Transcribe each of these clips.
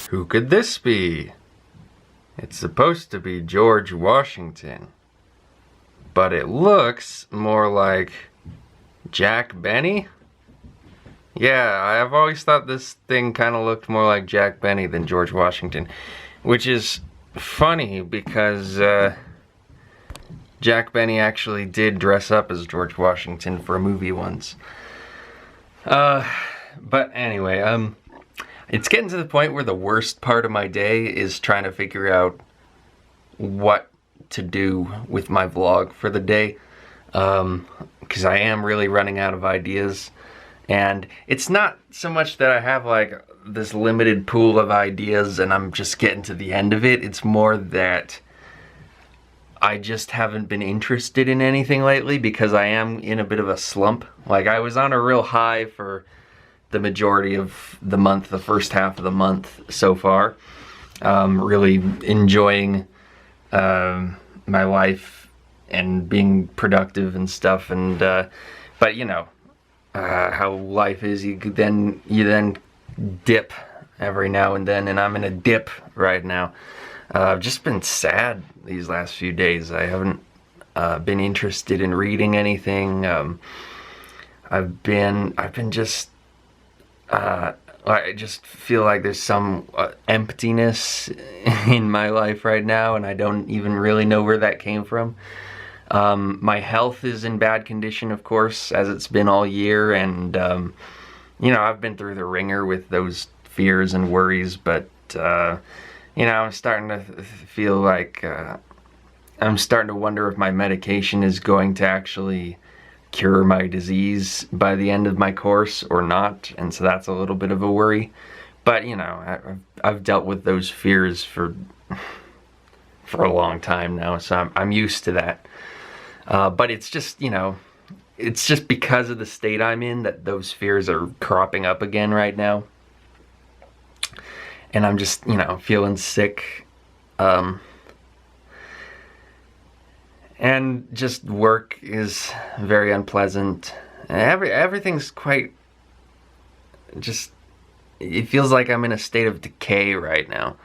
Who could this be? It's supposed to be George Washington, but it looks more like Jack Benny? Yeah, I've always thought this thing kind of looked more like Jack Benny than George Washington, which is funny because Jack Benny actually did dress up as George Washington for a movie once. But anyway, it's getting to the point where the worst part of my day is trying to figure out what to do with my vlog for the day, because I am really running out of ideas. And it's not so much that I have like this limited pool of ideas and I'm just getting to the end of it. It's more that I just haven't been interested in anything lately because I am in a bit of a slump. Like, I was on a real high for the majority of the month, the first half of the month so far. Really enjoying my life and being productive and stuff. And but you know how life is. You then dip every now and then, and I'm in a dip right now. I've just been sad these last few days. I haven't been interested in reading anything. I've been just I just feel like there's some emptiness in my life right now, and I don't even really know where that came from. My health is in bad condition, of course, as it's been all year, and you know, I've been through the ringer with those fears and worries, but you know, I'm starting to feel like I'm starting to wonder if my medication is going to actually cure my disease by the end of my course or not, and so that's a little bit of a worry. But you know, I've dealt with those fears for a long time now, so I'm used to that. But it's just, you know, it's just because of the state I'm in that those fears are cropping up again right now. And I'm just, you know, feeling sick. And just work is very unpleasant. Everything's quite just, it feels like I'm in a state of decay right now.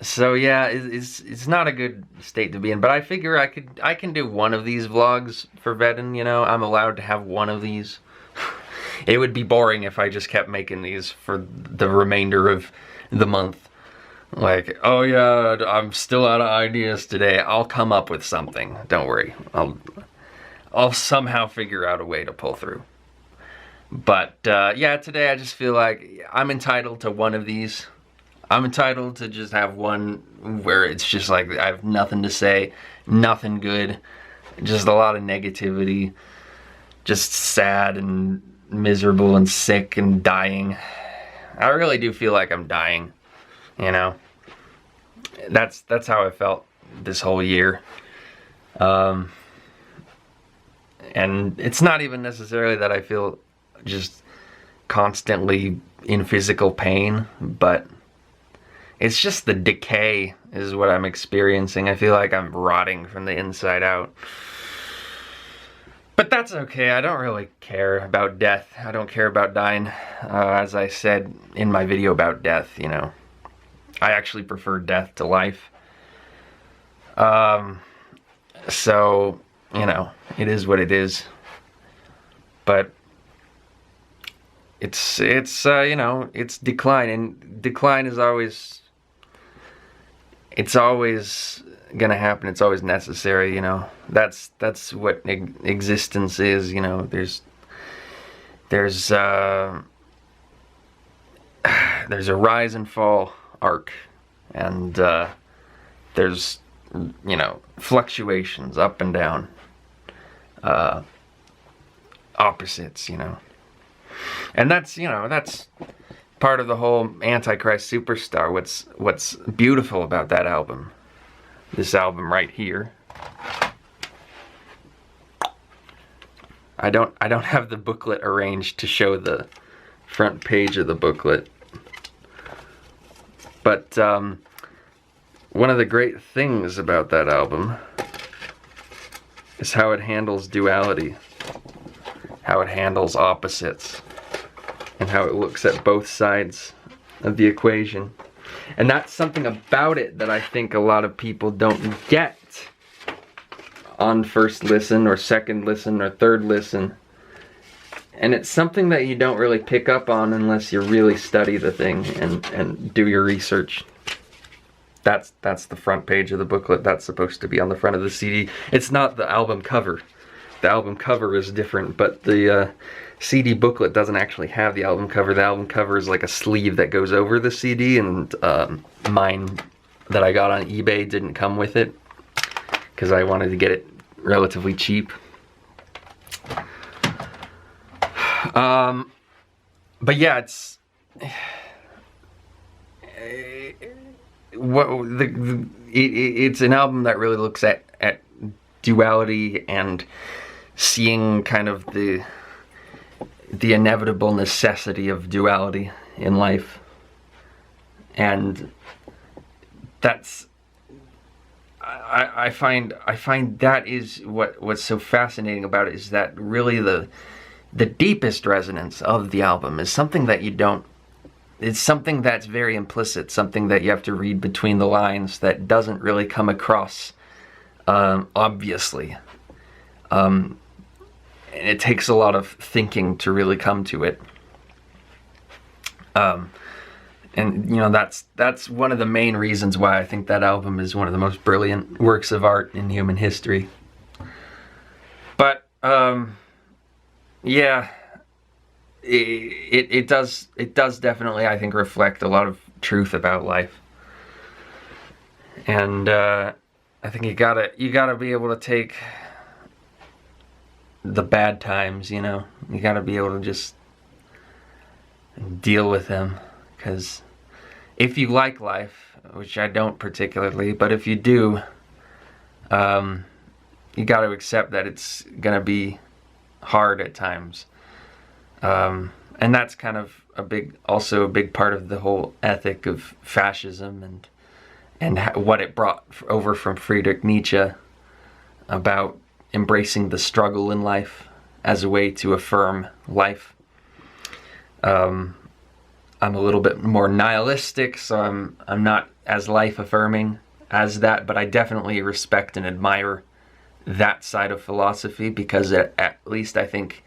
So yeah, it's not a good state to be in, but I figure I can do one of these vlogs for VEDN, you know. I'm allowed to have one of these. It would be boring if I just kept making these for the remainder of the month. Like, oh yeah, I'm still out of ideas today. I'll come up with something. Don't worry. I'll somehow figure out a way to pull through. But yeah, today I just feel like I'm entitled to one of these. I'm entitled to just have one where it's just like I have nothing to say, nothing good, just a lot of negativity, just sad and miserable and sick and dying. I really do feel like I'm dying, you know. That's how I felt this whole year. And it's not even necessarily that I feel just constantly in physical pain, but it's just the decay is what I'm experiencing. I feel like I'm rotting from the inside out. But that's okay. I don't really care about death. I don't care about dying. As I said in my video about death, you know, I actually prefer death to life. So, you know, it is what it is. But it's you know, it's decline, and decline is always, it's always gonna happen. It's always necessary, you know. That's what existence is, you know. There's a rise and fall arc, and there's, you know, fluctuations up and down, opposites, you know. And that's, you know, that's part of the whole Antichrist Superstar. What's beautiful about that album, this album right here. I don't have the booklet arranged to show the front page of the booklet. But one of the great things about that album is how it handles duality, how it handles opposites. and how it looks at both sides of the equation. And that's something about it that I think a lot of people don't get on first listen or second listen or third listen. And it's something that you don't really pick up on unless you really study the thing and do your research. That's the front page of the booklet. That's supposed to be on the front of the CD. It's not the album cover. The album cover is different, but the CD booklet doesn't actually have the album cover. The album cover is like a sleeve that goes over the CD, and mine that I got on eBay didn't come with it because I wanted to get it relatively cheap. But yeah, it's it's an album that really looks at duality and seeing kind of the inevitable necessity of duality in life. And that's I find that is what's so fascinating about it, is that really the deepest resonance of the album is something that you don't, it's something that's very implicit, something that you have to read between the lines, that doesn't really come across obviously. And it takes a lot of thinking to really come to it. And you know, that's one of the main reasons why I think that album is one of the most brilliant works of art in human history. But yeah, it does definitely, I think, reflect a lot of truth about life. And I think you gotta be able to take the bad times, you know. You gotta be able to just deal with them, because if you like life, which I don't particularly, but if you do, you gotta accept that it's gonna be hard at times. And that's kind of also a big part of the whole ethic of fascism and what it brought over from Friedrich Nietzsche about embracing the struggle in life as a way to affirm life. I'm a little bit more nihilistic, so I'm not as life affirming as that, but I definitely respect and admire that side of philosophy, because at least I think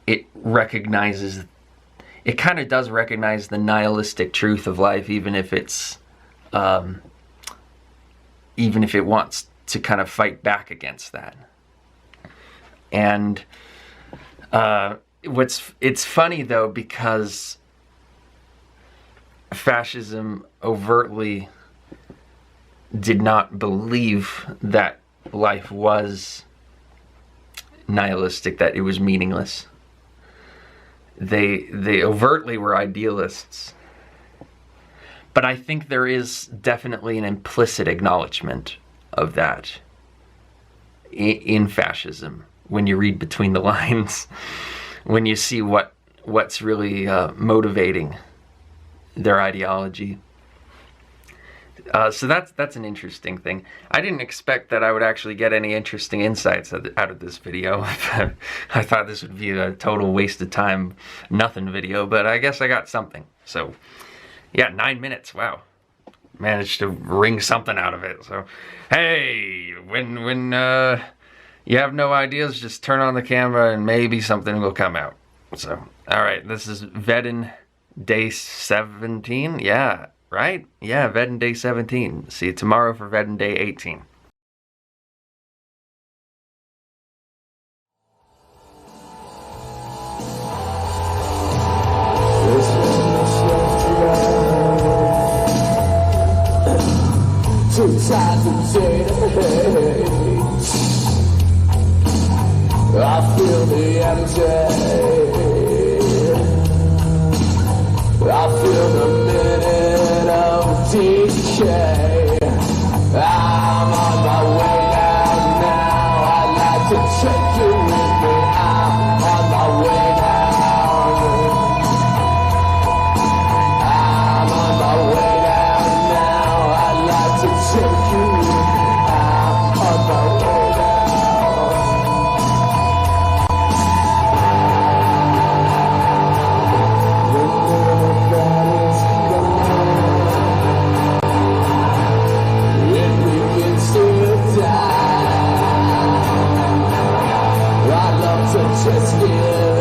it recognizes, it kind of does recognize the nihilistic truth of life, even if it's even if it wants to kind of fight back against that. And it's funny though, because fascism overtly did not believe that life was nihilistic, that it was meaningless. They overtly were idealists. But I think there is definitely an implicit acknowledgement of that in fascism when you read between the lines, when you see what's really motivating their ideology. So that's an interesting thing. I didn't expect that I would actually get any interesting insights out of this video. I thought this would be a total waste of time, nothing video, but I guess I got something. So yeah, 9 minutes, wow. Managed to wring something out of it. So hey, when you have no ideas, just turn on the camera and maybe something will come out. So alright, this is VEDN Day 17, yeah. Right? Yeah, VEDN Day 17. See you tomorrow for VEDN Day 18. I feel the energy. I feel the minute of decay. I'm on my way now. I'd like to take you with me. I'm on my way now. I'm on my way now. I'd like to take you with me. I'm on my way now. So just give